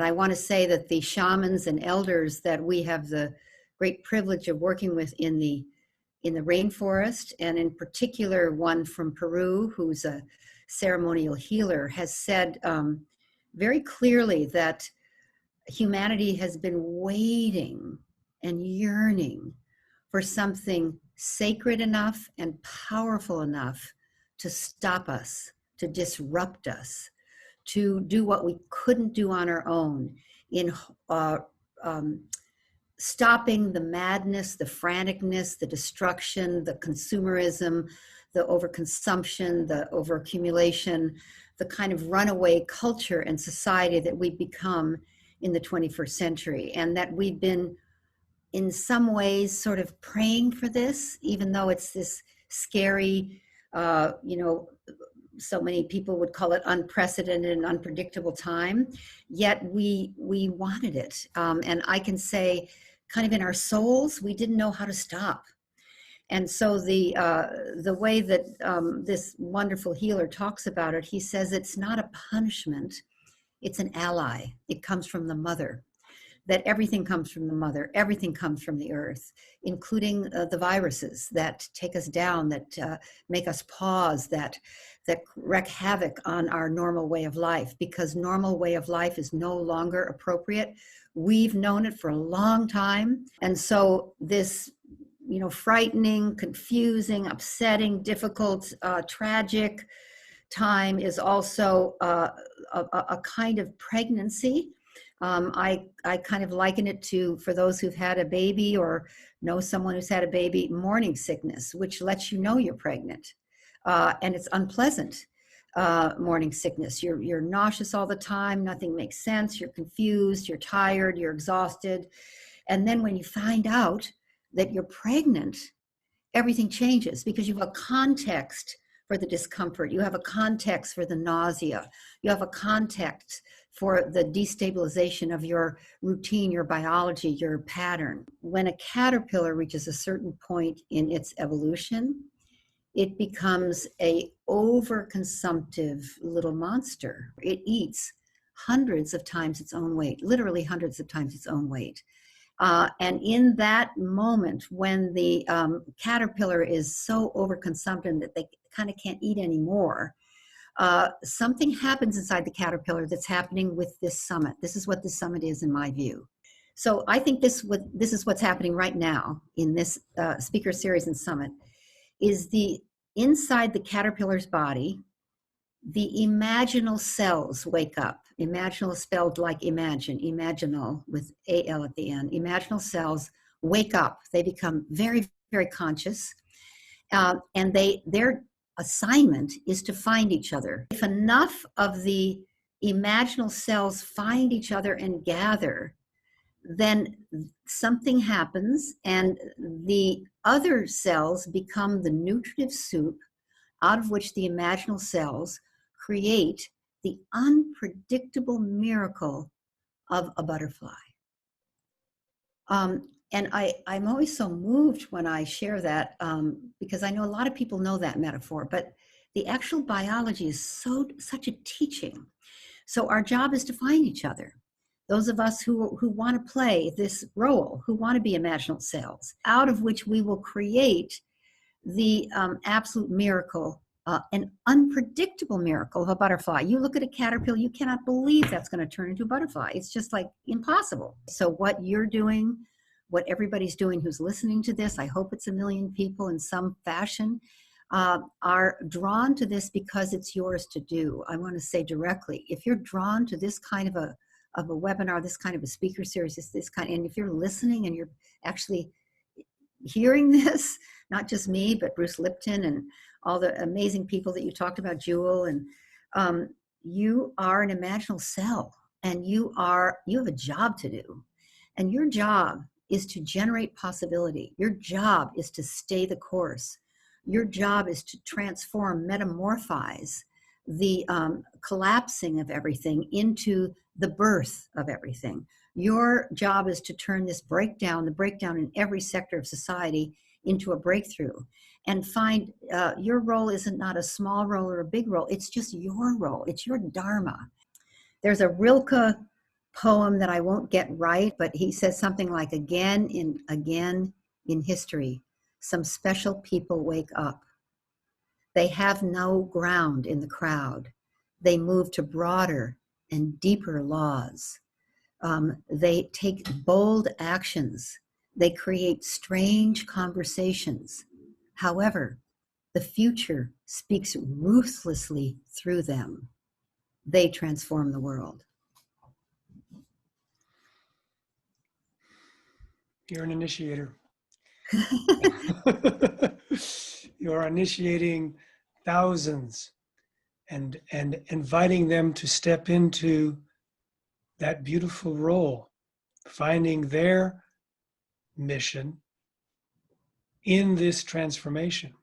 I want to say that the shamans and elders that we have the great privilege of working with in the rainforest, and in particular one from Peru who's a ceremonial healer, has said very clearly that humanity has been waiting and yearning for something sacred enough and powerful enough to stop us, to disrupt us, to do what we couldn't do on our own in stopping the madness, the franticness, the destruction, the consumerism, the overconsumption, the overaccumulation, the kind of runaway culture and society that we've become in the 21st century. And that we've been, in some ways, sort of praying for this, even though it's this scary, so many people would call it unprecedented and unpredictable time, yet we wanted it. And I can say, kind of in our souls, we didn't know how to stop. And so the way that this wonderful healer talks about it, he says it's not a punishment, it's an ally. It comes from the mother. That everything comes from the mother, everything comes from the earth, including the viruses that take us down, that make us pause, that wreak havoc on our normal way of life, because normal way of life is no longer appropriate. We've known it for a long time. And so this, frightening, confusing, upsetting, difficult, tragic time is also a kind of pregnancy. I kind of liken it to, for those who've had a baby or know someone who's had a baby, morning sickness, which lets you know you're pregnant. And it's unpleasant, morning sickness. You're nauseous all the time. Nothing makes sense. You're confused. You're tired. You're exhausted. And then when you find out that you're pregnant, everything changes because you have a context for the discomfort. You have a context for the nausea. You have a context for the destabilization of your routine, your biology, your pattern. When a caterpillar reaches a certain point in its evolution, it becomes a overconsumptive little monster. It eats hundreds of times its own weight, literally hundreds of times its own weight. And in that moment, when the caterpillar is so overconsumptive that they kind of can't eat anymore, something happens inside the caterpillar that's happening with this summit. This is what this summit is, in my view. So I think this is what's happening right now in this speaker series and summit, is inside the caterpillar's body, the imaginal cells wake up. Imaginal spelled like imagine, imaginal with A-L at the end. Imaginal cells wake up. They become very, very conscious. And their assignment is to find each other. If enough of the imaginal cells find each other and gather, then something happens and the other cells become the nutritive soup out of which the imaginal cells create the unpredictable miracle of a butterfly. And I'm always so moved when I share that because I know a lot of people know that metaphor, but the actual biology is such a teaching. So our job is to find each other. Those of us who want to play this role, who want to be imaginal cells, out of which we will create the absolute miracle, an unpredictable miracle of a butterfly. You look at a caterpillar, you cannot believe that's going to turn into a butterfly. It's just like impossible. So what you're doing, what everybody's doing who's listening to this, I hope it's 1 million people in some fashion, are drawn to this because it's yours to do. I want to say directly, if you're drawn to this kind of a webinar, this kind of a speaker series, and if you're listening and you're actually hearing this, not just me, but Bruce Lipton and all the amazing people that you talked about, Jewel, and you are an imaginal cell, and you have a job to do. And your job is to generate possibility. Your job is to stay the course. Your job is to transform, metamorphize the collapsing of everything into the birth of everything. Your job is to turn this breakdown, the breakdown in every sector of society, into a breakthrough, and find your role isn't not a small role or a big role. It's just your role. It's your dharma. There's a Rilke poem that I won't get right, but he says something like, again in history, some special people wake up. They have no ground in the crowd. They move to broader and deeper laws. They take bold actions. They create strange conversations. However, the future speaks ruthlessly through them. They transform the world. You're an initiator. You're initiating thousands and inviting them to step into that beautiful role, finding their mission in this transformation.